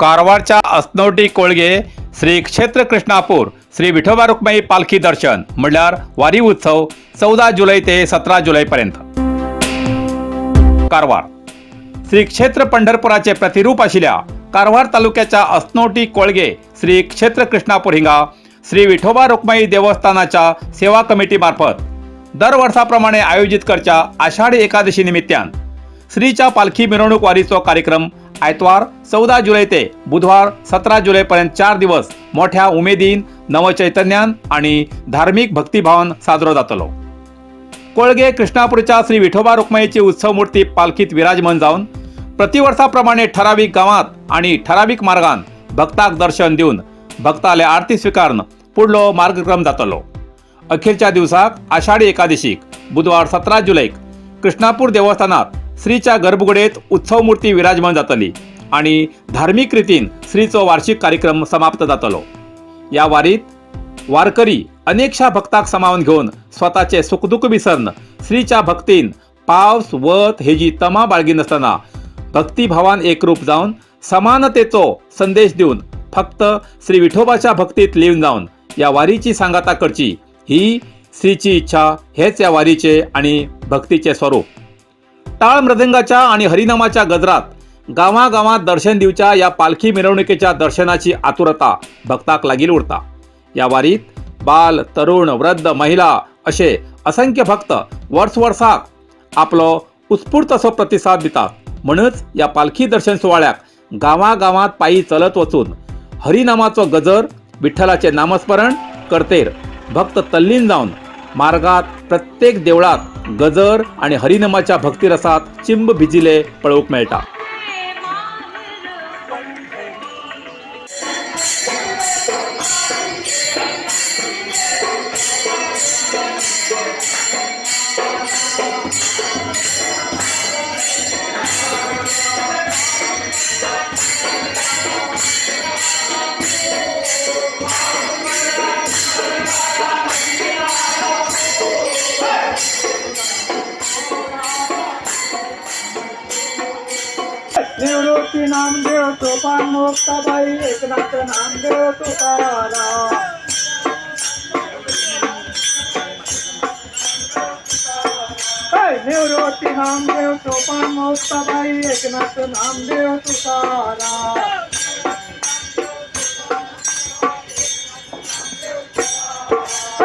कारवारच्या अस्नोटी कोळगे श्री क्षेत्र कृष्णापूर श्री विठोबा रुक्माई पालखी दर्शन म्हणल्यार वारी उत्सव 14 जुलै ते 17 जुलैपर्यंत। कारवार श्री क्षेत्र पंढरपुराचे प्रतिरूप आशिल्ल्या कारवार तालुक्याच्या अस्नोटी कोळगे श्री क्षेत्र कृष्णापूर हिंगा श्री विठोबा रुक्माई देवस्थानाच्या सेवा कमिटी मार्फत दर वर्षाप्रमाणे आयोजित करच्या आषाढी एकादशी निमित्तान श्रीच्या पालखी मिरवणूक वारीचो कार्यक्रम आयतवार 14 जुलै ते बुधवार 17 जुलैपर्यंत 4 दिवस मोठ्या उमेदीन नवचैतन्यान आणि धार्मिक भक्तिभावान साजरो जातलो। कोळगे कृष्णापूरच्या श्री विठोबा रुक्माईची उत्सव मूर्ती पालखीत विराजमान जावन प्रतिवर्षाप्रमाणे ठराविक गावात आणि ठराविक मार्गान भक्तांक दर्शन दिवन भक्ताले आरती स्वीकारून पुढलो मार्गक्रम जातलो। अखेरच्या दिवसाक आषाढी एकादशीक बुधवार 17 जुलैक कृष्णापूर देवस्थानात श्रीच्या गर्भगुडेत उत्सव मूर्ती विराजमान जातली आणि धार्मिक रितीन श्रीचो वार्षिक कार्यक्रम समाप्त जातलो। या वारीत वारकरी अनेकशा भक्तांक सामावून घेऊन स्वतःचे सुखदुःख विसरून श्रीच्या भक्तीन पावस वत हेजी तमा बाळगी नसताना भक्तिभावान एकरूप जाऊन समानतेचो संदेश देऊन फक्त श्री विठोबाच्या भक्तीत लीन जाऊन या वारीची सांगता करची ही श्रीची इच्छा, हेच या वारीचे आणि भक्तीचे स्वरूप। टाळ मृदंगाच्या आणि हरिनामाच्या गजरात गावागावात दर्शन दिवच्या या पालखी मिरवणुकीच्या दर्शनाची आतुरता भक्ताक लागील उरता। या वारीत बाल, तरुण, वृद्ध, महिला असे असंख्य भक्त वर्षाक आपलो उत्स्फूर्त असो प्रतिसाद दितात। म्हणूनच या पालखी दर्शन सोहळ्याक गावागावात पायी चलत वचून हरिनामाचो गजर, विठ्ठलाचे नामस्मरण करतेर भक्त तल्लीन जाऊन मार्गात प्रत्येक देवळात गजर आणि हरिनामाच्या भक्तिरसात चिंब भिजिले पळवूक मेळटा। निवृत्ती नामदेव सोपान मुक्ताबाई एकनाथ नामदेव तुकाराम। निवृत्ती नामदेव सोपान मुक्ताबाई एकनाथ नामदेव तुकाराम।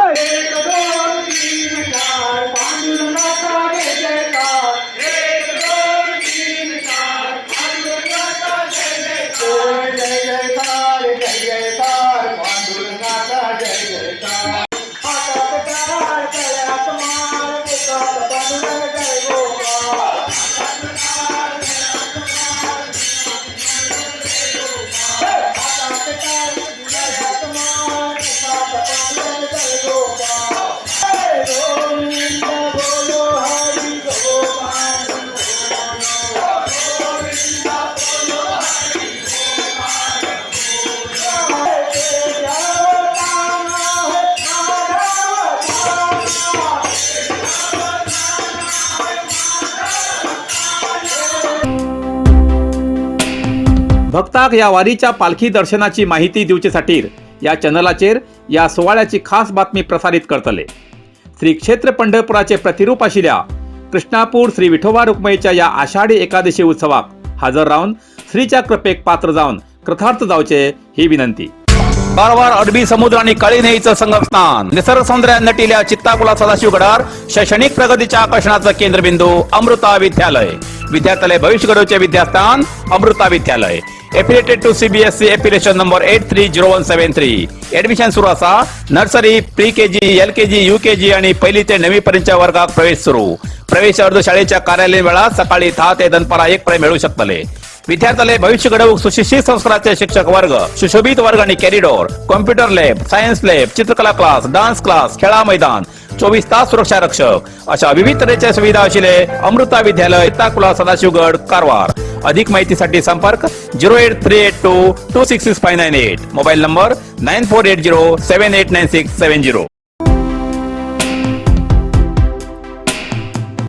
एक दोन तीन चार पांडुरंगाचा जय जयकार। एक दोन तीन चार पांडुरंगाचा जय जयकार। जय जयकार जय जयकार पांडुरंगाचा जय जयकार। हातात टाळ गळ्यात माळ मुखात पांडुरंग जय गोपाळ। हातात टाळ गळ्यात माळ मुखात पांडुरंग जय गोपाळ। गोविंद बोलो हरि गोपाल गोविंद बोलो हरि भक्ताक या वारीच्या पालखी दर्शनाची माहिती दिवचेसाठी या चॅनलाचेर या सोहळ्याची खास बातमी प्रसारित करतले। श्री क्षेत्र पंढरपुराचे प्रतिरूप आशिल्ल्या कृष्णापूर श्री विठोबा रुक्माईच्या या आषाढी एकादशी उत्सवाक हजर राहून श्रीच्या कृपेक पात्र जाऊन कृतार्थ जावचे ही विनंती। कारवार अरबी समुद्र आणि काळी नदीचं संगम स्थान, निसर्ग सौंदर्यात नटिल्या चित्ताकुला सदाशिवगडार शैक्षणिक प्रगतीच्या आकर्षणाचं केंद्रबिंदू अमृता विद्यालय। विद्यार्थ्यालय भविष्य घडवचे विद्यास्थान Amrita Vidyalaya. Affiliated to CBSE application number 830173। Admission सुरू असा। Nursery, pre KG, LKG, UKG आणि पहिली ते 9वी पर्यंतच्या वर्गात प्रवेश सुरू। प्रवेश अर्ज शाळेच्या कार्यालयीन वेळा सकाळी 10 ते दनपारा 1 पर्यंत मिळू शकतले। विद्यार्थ्यालय भविष्य घडवूक सुशिक्षित संस्काराचे शिक्षक वर्ग, सुशोभित वर्ग आणि corridor, computer lab, science lab, चित्रकला क्लास, डान्स क्लास, खेळा मैदान, 24 तास सुरक्षा रक्षक अशा विविध तऱ्हेच्या सुविधा असलेले अमृता विद्यालय, चित्ताकुला, सदाशिवगड, कारवार। अधिक माहितीसाठी संपर्क 08382266598। Mobile number 9480789670।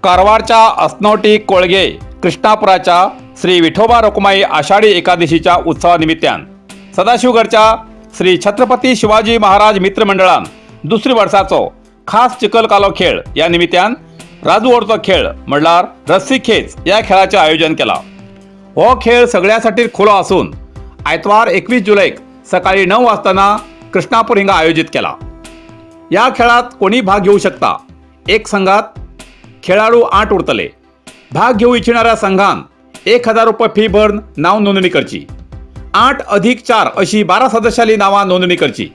कारवारच्या अस्नोटी कोळगे कृष्णापुराच्या श्री विठोबा रुक्माई आषाढी एकादशीच्या उत्सवानिमित्तान सदाशिवगडच्या श्री छत्रपती शिवाजी महाराज मित्र मंडळान दुसरी वर्साचो खास चिखलकालो खेळ या निमित्तान राजू ओढतो खेळ म्हणल्यार रस्सी खेच या खेळाचे आयोजन केला। हो खेळ सगळ्यासाठी खुलो असून आयतवार 21 जुलैक सकाळी 9 वाजताना कृष्णापूर हिंगा आयोजित केला। या खेळात कोणी भाग घेऊ शकता। एक संघात खेळाडू 8 उरतले। भाग घेऊ इच्छिणाऱ्या संघान 1000 रुपये फी भरून नाव नोंदणी करची। 8 + 4 अशी 12 सदस्यांनी नावा नोंदणी करची।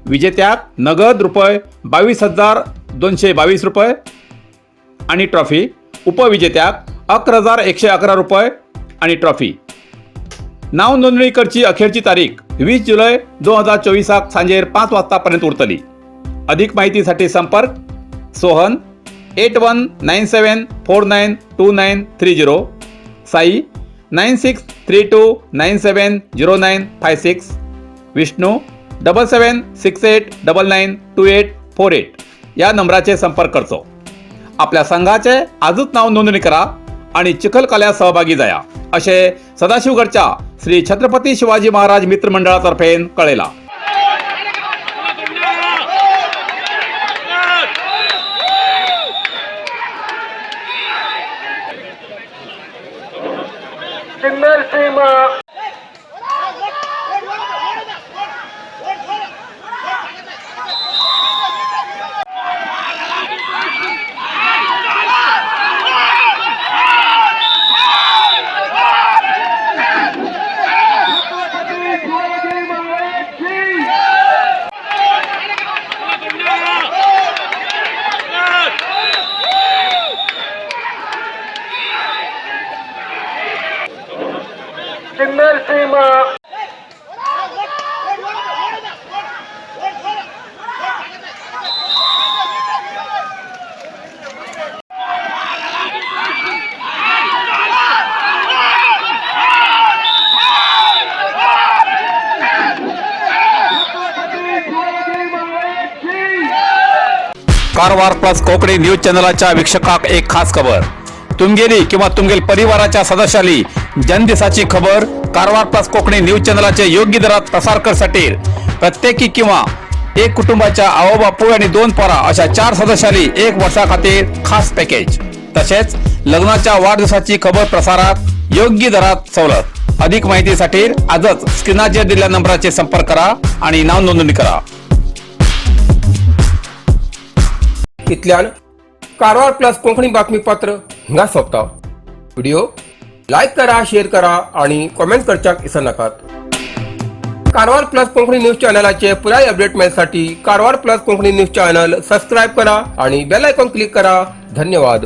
विजेत्याक नगद रुपये 22,222 रुपये आणि ट्रॉफी, उपविजेत्याक 11,111 रुपये आणि ट्रॉफी। नाव नोंदणी करची अखेरची तारीख 20 जुलै 2024 सांजेर 5 वाजतापर्यंत उरतली। अधिक माहितीसाठी संपर्क सोहन 8197492930, साई 9632970956, विष्णू 7768992848 या नंबराचे संपर्क करचो। आपल्या संघाचे आजूच नाव नोंदणी करा आणि चिखलकाल्यात सहभागी जाया असे सदाशिवगडच्या श्री छत्रपती शिवाजी महाराज मित्र मंडळातर्फे कळेला। सिन्नर सीमा सिन्नर सीमा कारवार प्लस कोकणी न्यूज चॅनलच्या वीक्षकाक एक खास खबर। तुमगेली किंवा तुमगेल परिवाराच्या सदस्यांनी जनदिसाची खबर कारवार प्लस कोकणी न्यूज चॅनलचे योग्य दरात प्रसार करसाठी प्रत्येकी किंवा एक कुटुंबाच्या आवो बापू आणि 2 पोरा अशा 4 सदस्यांनी 1 वर्षा खातीर खास पॅकेज, तसेच लग्नाच्या वाढदिवसाची खबर प्रसारात योग्य दरात सवलत। अधिक माहितीसाठी आजच स्क्रीनाचेर दिलेल्या नंबराचे संपर्क करा आणि नाव नोंदणी करा। इतल्यान कारवार प्लस कोंकणी बातमीपत्र हिंगा सोंपता। व्हिडिओ लाईक करा, शेअर करा आणि कमेंट करच्याक विसरू नाकात। कारवार प्लस कोंकणी न्यूज चॅनलाचे पुराय अपडेट मेळसाठी Karwar plus Konkani news channel subscribe करा आणि बेल आयकॉन क्लिक करा। धन्यवाद।